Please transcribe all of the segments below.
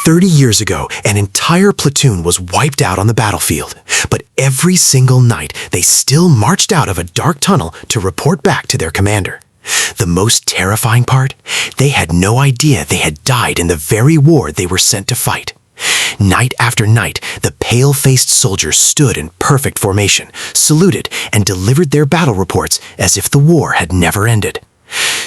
30 years ago, an entire platoon was wiped out on the battlefield, but every single night they still marched out of a dark tunnel to report back to their commander. The most terrifying part? They had no idea they had died in the very war they were sent to fight. Night after night, the pale-faced soldiers stood in perfect formation, saluted, and delivered their battle reports as if the war had never ended.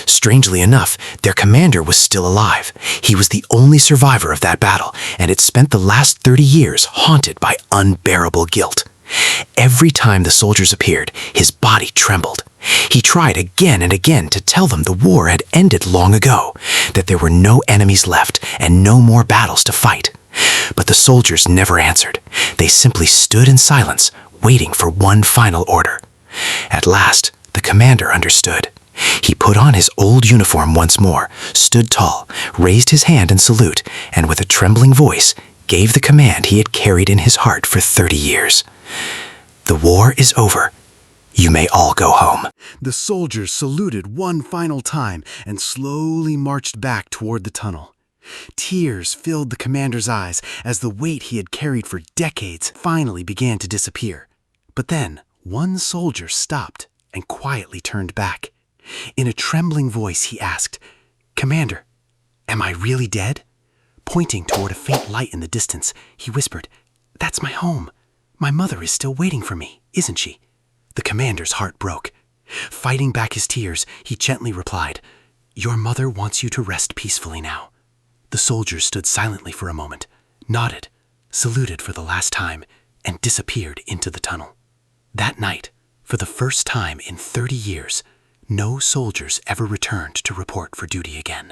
Strangely enough, their commander was still alive. He was the only survivor of that battle, and had spent the last 30 years haunted by unbearable guilt. Every time the soldiers appeared, his body trembled. He tried again and again to tell them the war had ended long ago, that there were no enemies left and no more battles to fight. But the soldiers never answered. They simply stood in silence, waiting for one final order. At last, the commander understood. He put on his old uniform once more, stood tall, raised his hand in salute, and with a trembling voice, gave the command he had carried in his heart for 30 years. The war is over. You may all go home. The soldiers saluted one final time and slowly marched back toward the tunnel. Tears filled the commander's eyes as the weight he had carried for decades finally began to disappear. But then, one soldier stopped and quietly turned back. In a trembling voice, he asked, "Commander, am I really dead?" Pointing toward a faint light in the distance, he whispered, "That's my home. My mother is still waiting for me, isn't she?" The commander's heart broke. Fighting back his tears, he gently replied, "Your mother wants you to rest peacefully now." The soldiers stood silently for a moment, nodded, saluted for the last time, and disappeared into the tunnel. That night, for the first time in 30 years, no soldiers ever returned to report for duty again.